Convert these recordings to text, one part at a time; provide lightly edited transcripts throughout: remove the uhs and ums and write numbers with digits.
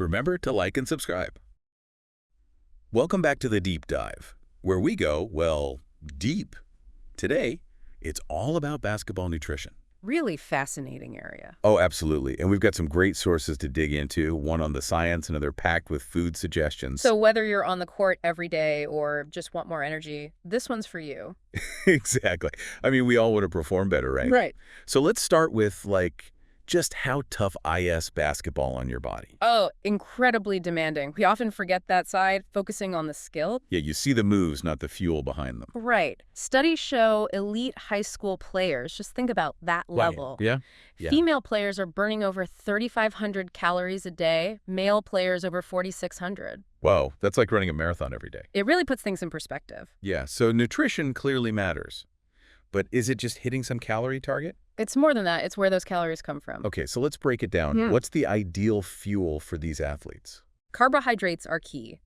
Remember to like and subscribe. Welcome back to the Deep Dive, where we go, well, deep. Today, it's all about basketball nutrition. Really fascinating area. Oh, absolutely. And we've got some great sources to dig into, one on the science, another packed with food suggestions. So whether you're on the court every day or just want more energy, this one's for you. Exactly. I mean, we all want to perform better, right? Right. So let's start with, just how tough is basketball on your body? Oh, incredibly demanding. We often forget that side, focusing on the skill. Yeah, you see the moves, not the fuel behind them. Right. Studies show elite high school players, just think about that level. Yeah. Female players are burning over 3,500 calories a day, male players over 4,600. Whoa, that's like running a marathon every day. It really puts things in perspective. Yeah, so nutrition clearly matters. But is it just hitting some calorie target? It's more than that. It's where those calories come from. Okay, so let's break it down. What's the ideal fuel for these athletes? Carbohydrates are key.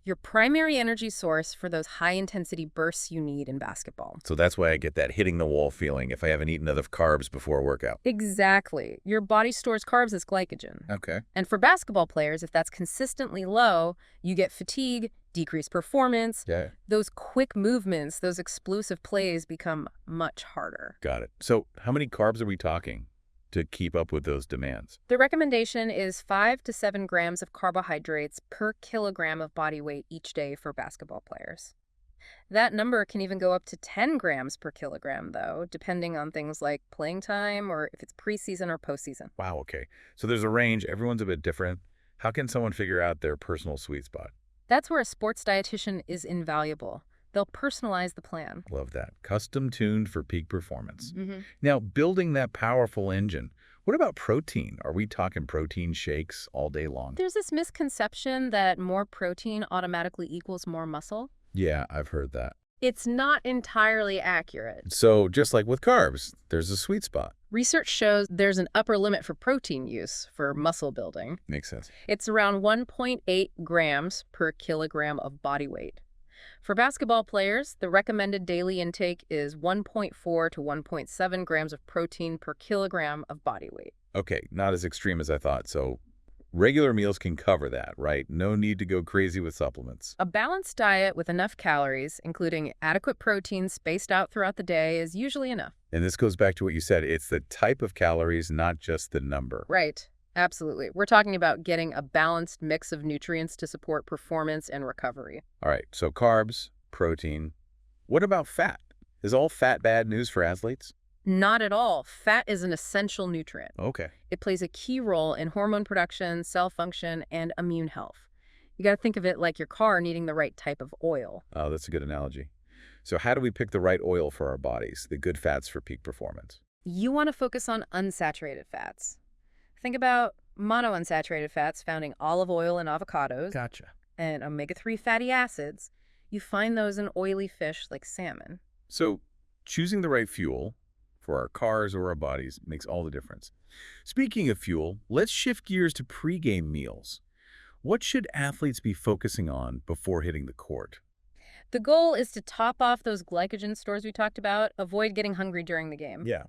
Your primary energy source for those high-intensity bursts you need in basketball. So that's why I get that hitting the wall feeling if I haven't eaten enough carbs before a workout. Exactly. Your body stores carbs as glycogen. Okay. And for basketball players, if that's consistently low, you get fatigue, decreased performance. Yeah. Those quick movements, those explosive plays become much harder. Got it. So how many carbs are we talking to keep up with those demands? The recommendation is 5 to 7 grams of carbohydrates per kilogram of body weight each day for basketball players. That number can even go up to 10 grams per kilogram, though, depending on things like playing time or if it's preseason or postseason. Wow, okay. So there's a range. Everyone's a bit different. How can someone figure out their personal sweet spot? That's where a sports dietitian is invaluable. They'll personalize the plan. Love that. Custom tuned for peak performance. Now, building that powerful engine, what about protein? Are we talking protein shakes all day long? There's this misconception that more protein automatically equals more muscle. Yeah, I've heard that. It's not entirely accurate. So just like with carbs, there's a sweet spot. Research shows there's an upper limit for protein use for muscle building. Makes sense. It's around 1.8 grams per kilogram of body weight. For basketball players, the recommended daily intake is 1.4 to 1.7 grams of protein per kilogram of body weight. Okay, not as extreme as I thought. So regular meals can cover that, right? No need to go crazy with supplements. A balanced diet with enough calories, including adequate protein spaced out throughout the day, is usually enough. And this goes back to what you said. It's the type of calories, not just the number. Right. Absolutely. We're talking about getting a balanced mix of nutrients to support performance and recovery. All right, so carbs, protein. What about fat? Is all fat bad news for athletes? Not at all. Fat is an essential nutrient. Okay. It plays a key role in hormone production, cell function, and immune health. You got to think of it like your car needing the right type of oil. Oh, that's a good analogy. So how do we pick the right oil for our bodies, the good fats for peak performance? You want to focus on unsaturated fats. Think about monounsaturated fats found in olive oil and avocados. Gotcha. And omega-3 fatty acids. You find those in oily fish like salmon. So choosing the right fuel for our cars or our bodies makes all the difference. Speaking of fuel, let's shift gears to pregame meals. What should athletes be focusing on before hitting the court? The goal is to top off those glycogen stores we talked about. Avoid getting hungry during the game. Yeah.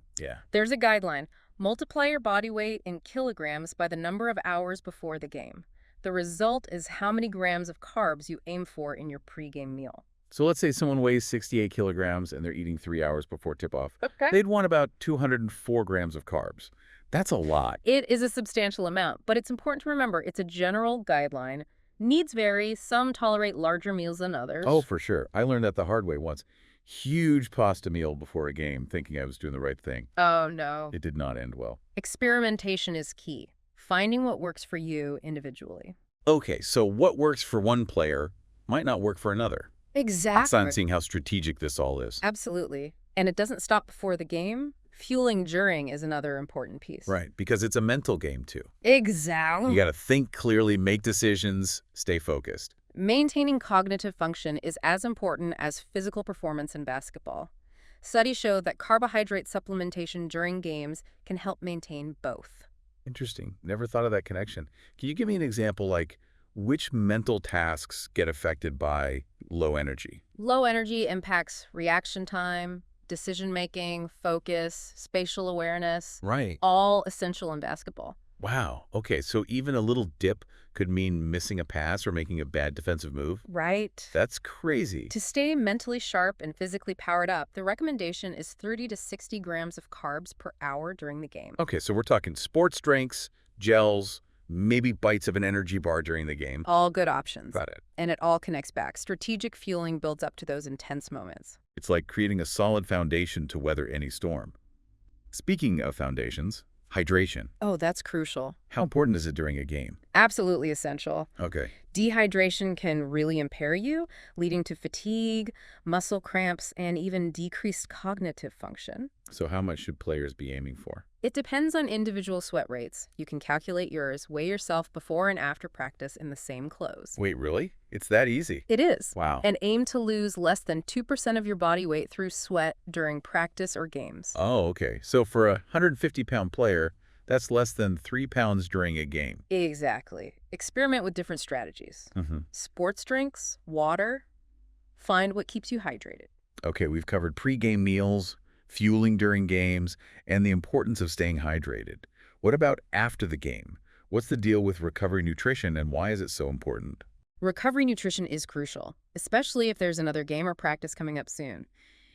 There's a guideline. Multiply your body weight in kilograms by the number of hours before the game. The result is how many grams of carbs you aim for in your pregame meal. So let's say someone weighs 68 kilograms and they're eating 3 hours before tip-off. Okay. They'd want about 204 grams of carbs. That's a lot. It is a substantial amount, but it's important to remember it's a general guideline. Needs vary. Some tolerate larger meals than others. Oh, for sure. I learned that the hard way once. Huge pasta meal before a game, thinking I was doing the right thing. Oh, no. It did not end well. Experimentation is key. Finding what works for you individually. Okay, so what works for one player might not work for another. Exactly. It's on seeing how strategic this all is. Absolutely. And it doesn't stop before the game. Fueling during is another important piece. Right, because it's a mental game too. Exactly. You got to think clearly, make decisions, stay focused. Maintaining cognitive function is as important as physical performance in basketball. Studies show that carbohydrate supplementation during games can help maintain both. Interesting. Never thought of that connection. Can you give me an example, like which mental tasks get affected by low energy? Low energy impacts reaction time, decision-making, focus, spatial awareness. Right. All essential in basketball. Wow. Okay, so even a little dip could mean missing a pass or making a bad defensive move? Right? That's crazy. To stay mentally sharp and physically powered up, the recommendation is 30 to 60 grams of carbs per hour during the game. Okay, so we're talking sports drinks, gels, maybe bites of an energy bar during the game. All good options. Got it. And it all connects back. Strategic fueling builds up to those intense moments. It's like creating a solid foundation to weather any storm. Speaking of foundations, hydration. Oh, that's crucial. How important is it during a game? Absolutely essential. Okay. Dehydration can really impair you, leading to fatigue, muscle cramps, and even decreased cognitive function. So how much should players be aiming for? It depends on individual sweat rates. You can calculate yours, weigh yourself before and after practice in the same clothes. Wait, really? It's that easy? It is. Wow. And aim to lose less than 2% of your body weight through sweat during practice or games. Oh, okay. So for a 150-pound player, that's less than 3 pounds during a game. Exactly. Experiment with different strategies. Mm-hmm. Sports drinks, water. Find what keeps you hydrated. Okay, we've covered pre-game meals, fueling during games, and the importance of staying hydrated. What about after the game? What's the deal with recovery nutrition and why is it so important? Recovery nutrition is crucial, especially if there's another game or practice coming up soon.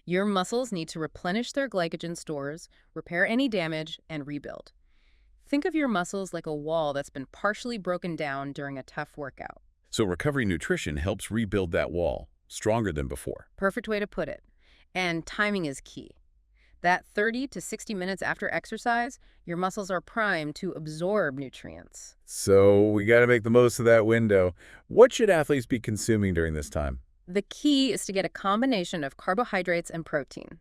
Your muscles need to replenish their glycogen stores, repair any damage, and rebuild. Think of your muscles like a wall that's been partially broken down during a tough workout. So recovery nutrition helps rebuild that wall, stronger than before. Perfect way to put it. And timing is key. That 30 to 60 minutes after exercise, your muscles are primed to absorb nutrients. So we got to make the most of that window. What should athletes be consuming during this time? The key is to get a combination of carbohydrates and protein.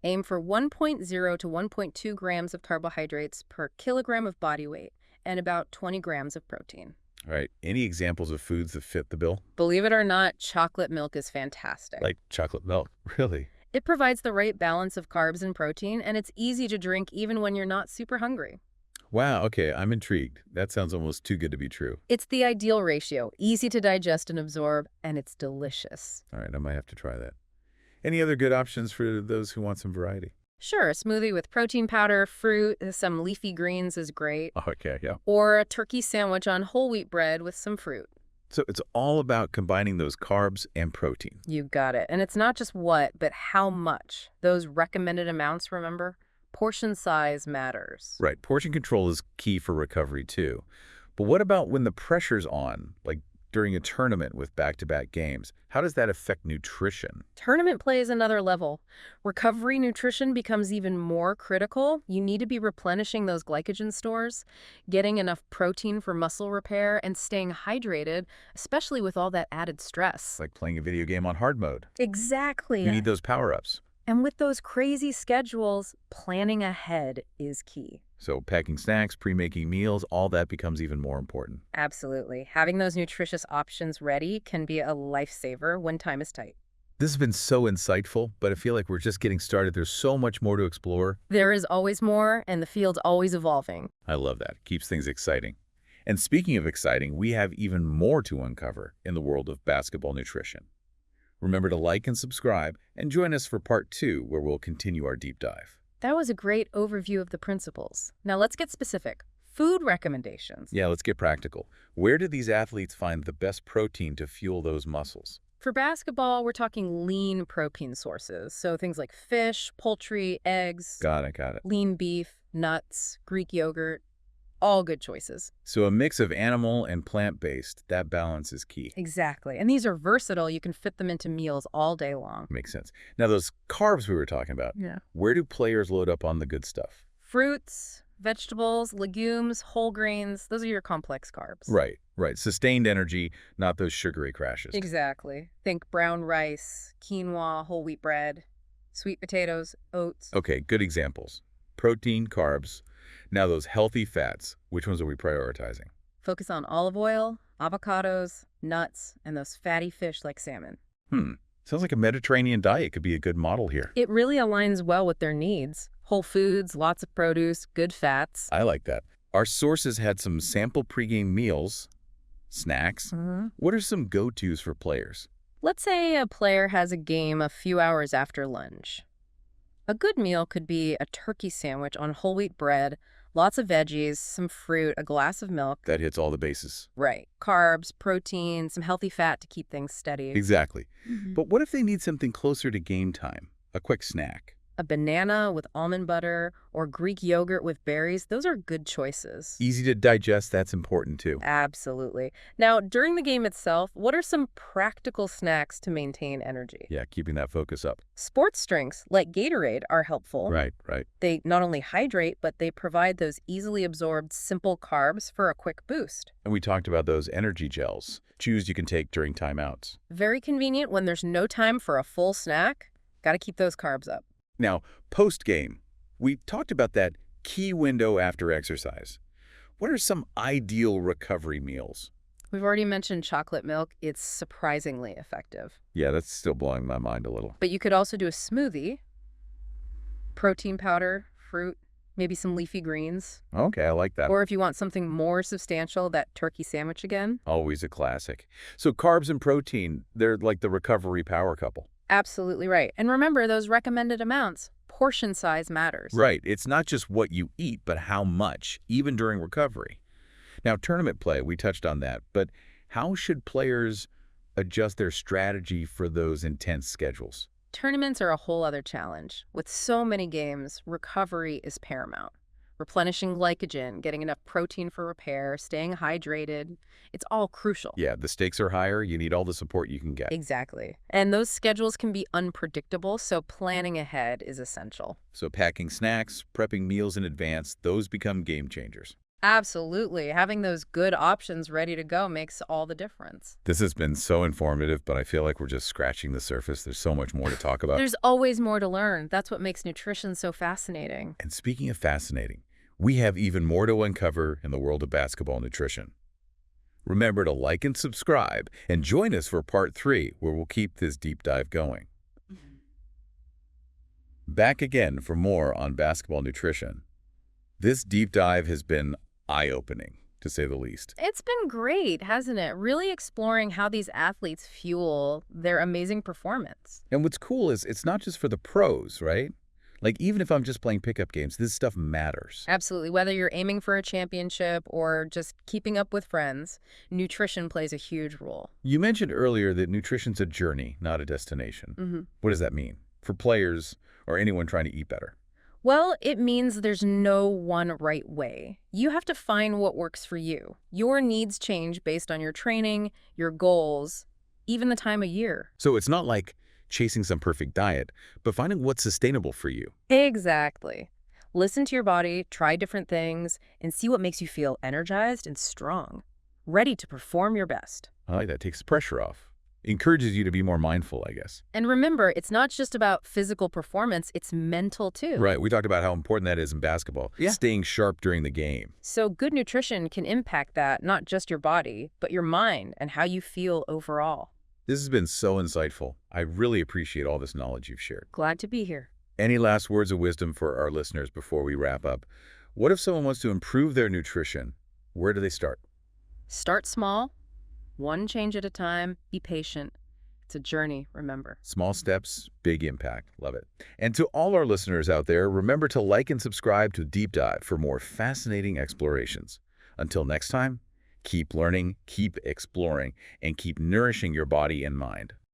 Aim for 1.0 to 1.2 grams of carbohydrates per kilogram of body weight and about 20 grams of protein. All right, any examples of foods that fit the bill? Believe it or not, chocolate milk is fantastic. Like chocolate milk, really? It provides the right balance of carbs and protein, and it's easy to drink even when you're not super hungry. Wow, okay, I'm intrigued. That sounds almost too good to be true. It's the ideal ratio, easy to digest and absorb, and it's delicious. All right, I might have to try that. Any other good options for those who want some variety? Sure, a smoothie with protein powder, fruit, some leafy greens is great. Okay, yeah. Or a turkey sandwich on whole wheat bread with some fruit. So it's all about combining those carbs and protein. You got it. And it's not just what, but how much. Those recommended amounts, remember? Portion size matters. Right, portion control is key for recovery too. But what about when the pressure's on, like during a tournament with back-to-back games? How does that affect nutrition? Tournament play is another level. Recovery nutrition becomes even more critical. You need to be replenishing those glycogen stores, getting enough protein for muscle repair, and staying hydrated, especially with all that added stress. It's like playing a video game on hard mode. Exactly. You need those power-ups. And with those crazy schedules, planning ahead is key. So packing snacks, pre-making meals, all that becomes even more important. Absolutely. Having those nutritious options ready can be a lifesaver when time is tight. This has been so insightful, but I feel like we're just getting started. There's so much more to explore. There is always more, and the field's always evolving. I love that. It keeps things exciting. And speaking of exciting, we have even more to uncover in the world of basketball nutrition. Remember to like and subscribe, and join us for part 2, where we'll continue our deep dive. That was a great overview of the principles. Now let's get specific. Food recommendations. Yeah, let's get practical. Where do these athletes find the best protein to fuel those muscles? For basketball, we're talking lean protein sources. So things like fish, poultry, eggs, Got it. lean beef, nuts, Greek yogurt. All good choices. So a mix of animal and plant-based, that balance is key. Exactly. And these are versatile. You can fit them into meals all day long. Makes sense. Now, those carbs we were talking about, Yeah. where do players load up on the good stuff? Fruits, vegetables, legumes, whole grains, those are your complex carbs. Right. Sustained energy, not those sugary crashes. Exactly. Think brown rice, quinoa, whole wheat bread, sweet potatoes, oats. Okay, good examples. Protein, carbs. Now those healthy fats, which ones are we prioritizing? Focus on olive oil, avocados, nuts, and those fatty fish like salmon. Sounds like a Mediterranean diet could be a good model here. It really aligns well with their needs. Whole foods, lots of produce, good fats. I like that. Our sources had some sample pregame meals, snacks. What are some go-tos for players? Let's say a player has a game a few hours after lunch. A good meal could be a turkey sandwich on whole wheat bread, Lots of veggies, some fruit, a glass of milk. That hits all the bases. Right. Carbs, protein, some healthy fat to keep things steady. Exactly. Mhm. But what if they need something closer to game time? A quick snack? A banana with almond butter or Greek yogurt with berries, those are good choices. Easy to digest, that's important too. Absolutely. Now, during the game itself, what are some practical snacks to maintain energy? Yeah, keeping that focus up. Sports drinks like Gatorade are helpful. Right, right. They not only hydrate, but they provide those easily absorbed simple carbs for a quick boost. And we talked about those energy gels. Chews you can take during timeouts. Very convenient when there's no time for a full snack. Got to keep those carbs up. Now, post-game, we talked about that key window after exercise. What are some ideal recovery meals? We've already mentioned chocolate milk. It's surprisingly effective. Yeah, that's still blowing my mind a little. But you could also do a smoothie, protein powder, fruit, maybe some leafy greens. Okay, I like that. Or if you want something more substantial, that turkey sandwich again. Always a classic. So carbs and protein, they're like the recovery power couple. Absolutely right. And remember those recommended amounts. Portion size matters. Right. It's not just what you eat, but how much, even during recovery. Now, tournament play, we touched on that, but how should players adjust their strategy for those intense schedules? Tournaments are a whole other challenge. With so many games, recovery is paramount. Replenishing glycogen, getting enough protein for repair, staying hydrated, it's all crucial. Yeah, the stakes are higher. You need all the support you can get. Exactly. And those schedules can be unpredictable, so planning ahead is essential. So packing snacks, prepping meals in advance, those become game changers. Absolutely. Having those good options ready to go makes all the difference. This has been so informative, but I feel like we're just scratching the surface. There's so much more to talk about. There's always more to learn. That's what makes nutrition so fascinating. And speaking of fascinating, we have even more to uncover in the world of basketball nutrition. Remember to like and subscribe, and join us for part 3, where we'll keep this deep dive going. Back again for more on basketball nutrition. This deep dive has been eye-opening, to say the least. It's been great, hasn't it? Really exploring how these athletes fuel their amazing performance. And what's cool is it's not just for the pros, right? Like, even if I'm just playing pickup games, this stuff matters. Absolutely. Whether you're aiming for a championship or just keeping up with friends, nutrition plays a huge role. You mentioned earlier that nutrition's a journey, not a destination. What does that mean for players or anyone trying to eat better? Well, it means there's no one right way. You have to find what works for you. Your needs change based on your training, your goals, even the time of year. So it's not like chasing some perfect diet, but finding what's sustainable for you. Exactly. Listen to your body, try different things, and see what makes you feel energized and strong, ready to perform your best. I like that. Takes the pressure off. Encourages you to be more mindful, I guess. And remember, it's not just about physical performance, it's mental too. Right. We talked about how important that is in basketball. Yeah. Staying sharp during the game. So good nutrition can impact that, not just your body, but your mind and how you feel overall. This has been so insightful. I really appreciate all this knowledge you've shared. Glad to be here. Any last words of wisdom for our listeners before we wrap up? What if someone wants to improve their nutrition? Where do they start? Start small, one change at a time, be patient. It's a journey, remember. Small steps, big impact. Love it. And to all our listeners out there, remember to like and subscribe to Deep Dive for more fascinating explorations. Until next time, keep learning, keep exploring, and keep nourishing your body and mind.